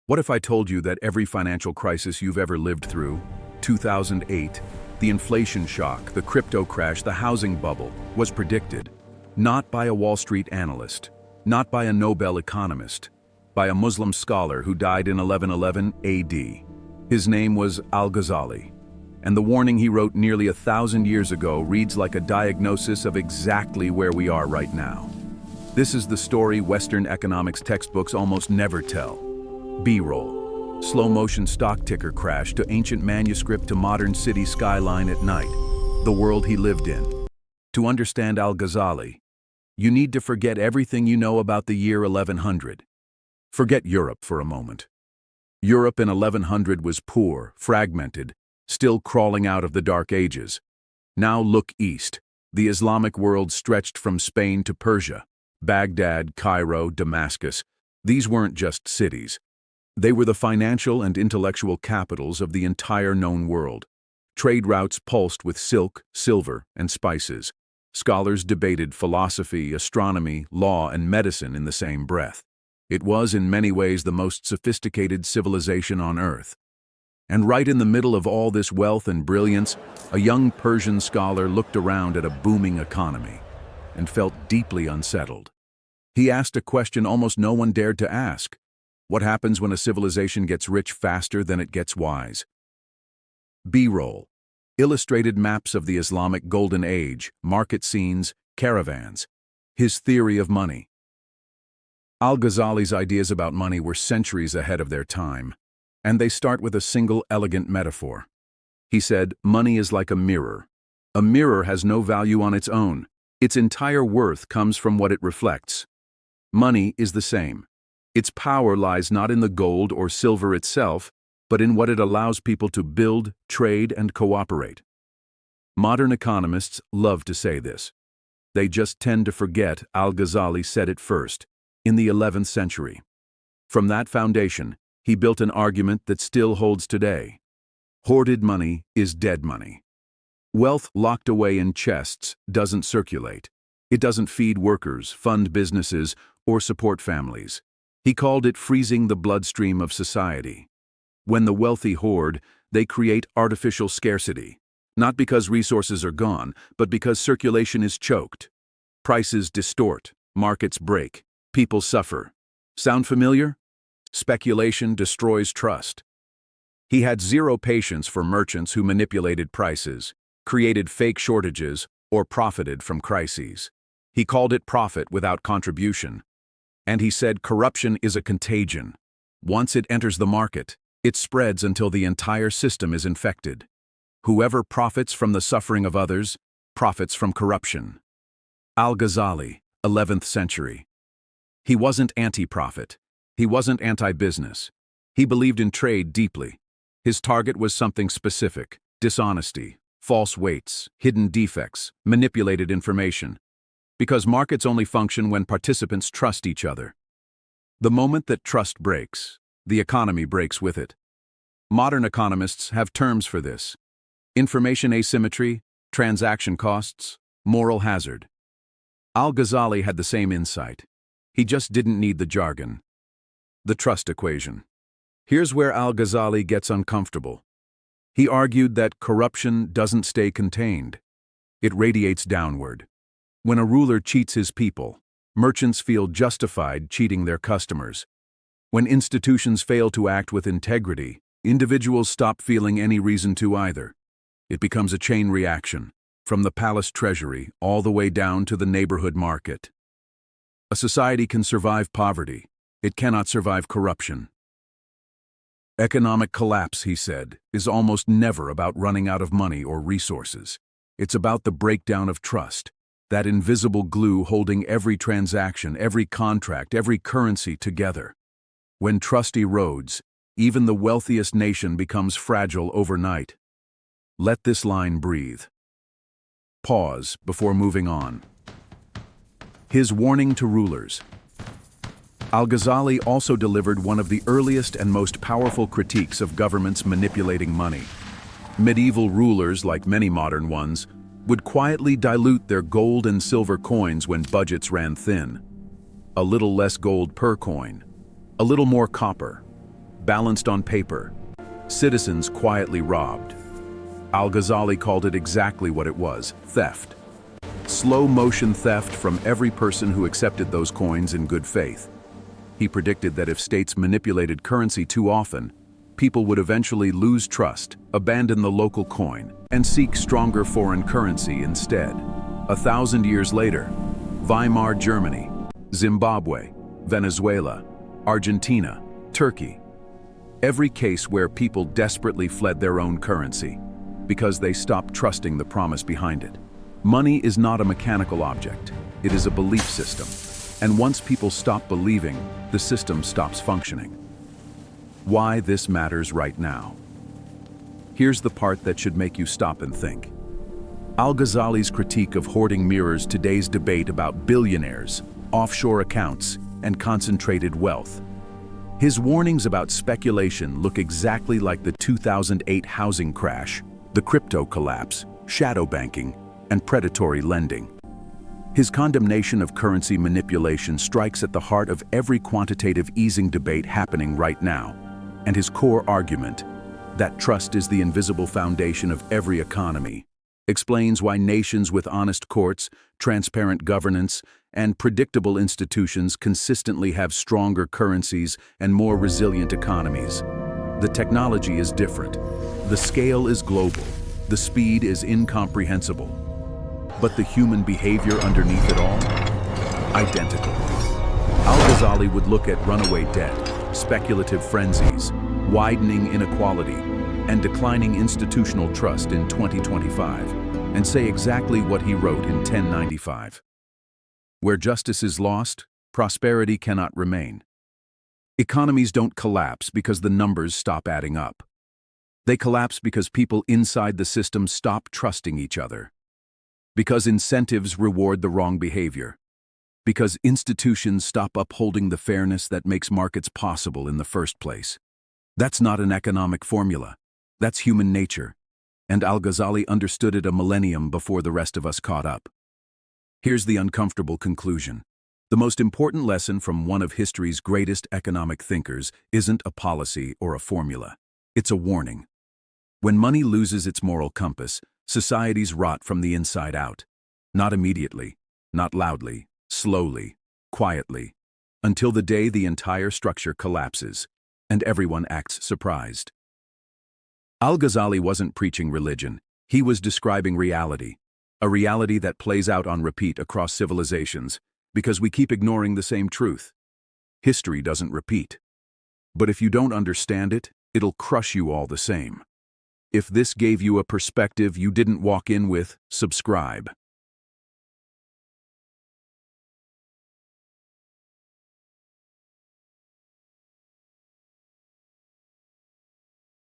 What if I told you that every financial crisis you've ever lived through, 2008, the inflation shock, the crypto crash, the housing bubble, was predicted, not by a Wall Street analyst, not by a Nobel economist, by a Muslim scholar who died in 1111 AD. His name was Al-Ghazali, and the warning he wrote nearly 1,000 years ago reads like a diagnosis of exactly where we are right now. This is the story Western economics textbooks almost never tell. B-roll. Slow-motion stock ticker crash to ancient manuscript to modern city skyline at night. The world he lived in. To understand Al-Ghazali, you need to forget everything you know about the year 1100. Forget Europe for a moment. Europe in 1100 was poor, fragmented, still crawling out of the Dark Ages. Now look east. The Islamic world stretched from Spain to Persia, Baghdad, Cairo, Damascus. These weren't just cities. They were the financial and intellectual capitals of the entire known world. Trade routes pulsed with silk, silver, and spices. Scholars debated philosophy, astronomy, law, and medicine in the same breath. It was, in many ways, the most sophisticated civilization on Earth. And right in the middle of all this wealth and brilliance, a young Persian scholar looked around at a booming economy and felt deeply unsettled. He asked a question almost no one dared to ask. What happens when a civilization gets rich faster than it gets wise? B-roll. Illustrated maps of the Islamic Golden Age, market scenes, caravans. His theory of money. Al-Ghazali's ideas about money were centuries ahead of their time, and they start with a single elegant metaphor. He said, money is like a mirror. A mirror has no value on its own. Its entire worth comes from what it reflects. Money is the same. Its power lies not in the gold or silver itself, but in what it allows people to build, trade, and cooperate. Modern economists love to say this. They just tend to forget Al-Ghazali said it first, in the 11th century. From that foundation, he built an argument that still holds today. Hoarded money is dead money. Wealth locked away in chests doesn't circulate. It doesn't feed workers, fund businesses, or support families. He called it freezing the bloodstream of society. When the wealthy hoard, they create artificial scarcity, not because resources are gone, but because circulation is choked. Prices distort, markets break, people suffer. Sound familiar? Speculation destroys trust. He had zero patience for merchants who manipulated prices, created fake shortages, or profited from crises. He called it profit without contribution. And he said corruption is a contagion. Once it enters the market, it spreads until the entire system is infected. Whoever profits from the suffering of others, profits from corruption. Al-Ghazali, 11th century. He wasn't anti-profit. He wasn't anti-business. He believed in trade deeply. His target was something specific: dishonesty, false weights, hidden defects, manipulated information. Because markets only function when participants trust each other. The moment that trust breaks, the economy breaks with it. Modern economists have terms for this: information asymmetry, transaction costs, moral hazard. Al-Ghazali had the same insight. He just didn't need the jargon. The trust equation. Here's where Al-Ghazali gets uncomfortable. He argued that corruption doesn't stay contained. It radiates downward. When a ruler cheats his people, merchants feel justified cheating their customers. When institutions fail to act with integrity, individuals stop feeling any reason to either. It becomes a chain reaction, from the palace treasury all the way down to the neighborhood market. A society can survive poverty. It cannot survive corruption. Economic collapse, he said, is almost never about running out of money or resources. It's about the breakdown of trust. That invisible glue holding every transaction, every contract, every currency together. When trust erodes, even the wealthiest nation becomes fragile overnight. Let this line breathe. Pause before moving on. His warning to rulers. Al-Ghazali also delivered one of the earliest and most powerful critiques of governments manipulating money. Medieval rulers, like many modern ones, would quietly dilute their gold and silver coins when budgets ran thin. A little less gold per coin, a little more copper. balanced on paper, citizens quietly robbed. Al-Ghazali called it exactly what it was: theft. Slow-motion theft from every person who accepted those coins in good faith. He predicted that if states manipulated currency too often, people would eventually lose trust, abandon the local coin, and seek stronger foreign currency instead. 1,000 years later, Weimar Germany, Zimbabwe, Venezuela, Argentina, Turkey. Every case where people desperately fled their own currency because they stopped trusting the promise behind it. Money is not a mechanical object, it is a belief system. And once people stop believing, the system stops functioning. Why this matters right now. Here's the part that should make you stop and think. Al-Ghazali's critique of hoarding mirrors today's debate about billionaires, offshore accounts, and concentrated wealth. His warnings about speculation look exactly like the 2008 housing crash, the crypto collapse, shadow banking, and predatory lending. His condemnation of currency manipulation strikes at the heart of every quantitative easing debate happening right now, and his core argument, that trust is the invisible foundation of every economy, explains why nations with honest courts, transparent governance, and predictable institutions consistently have stronger currencies and more resilient economies. The technology is different. The scale is global. The speed is incomprehensible. But the human behavior underneath it all? Identical. Al-Ghazali would look at runaway debt, speculative frenzies, widening inequality, and declining institutional trust in 2025, and say exactly what he wrote in 1095. Where justice is lost, prosperity cannot remain. Economies don't collapse because the numbers stop adding up. They collapse because people inside the system stop trusting each other. Because incentives reward the wrong behavior. Because institutions stop upholding the fairness that makes markets possible in the first place. That's not an economic formula. That's human nature. And Al-Ghazali understood it a millennium before the rest of us caught up. Here's the uncomfortable conclusion. The most important lesson from one of history's greatest economic thinkers isn't a policy or a formula. It's a warning. When money loses its moral compass, societies rot from the inside out. Not immediately, not loudly, slowly, quietly, until the day the entire structure collapses, and everyone acts surprised. Al-Ghazali wasn't preaching religion, he was describing reality, a reality that plays out on repeat across civilizations, because we keep ignoring the same truth. History doesn't repeat. But if you don't understand it, it'll crush you all the same. If this gave you a perspective you didn't walk in with, subscribe.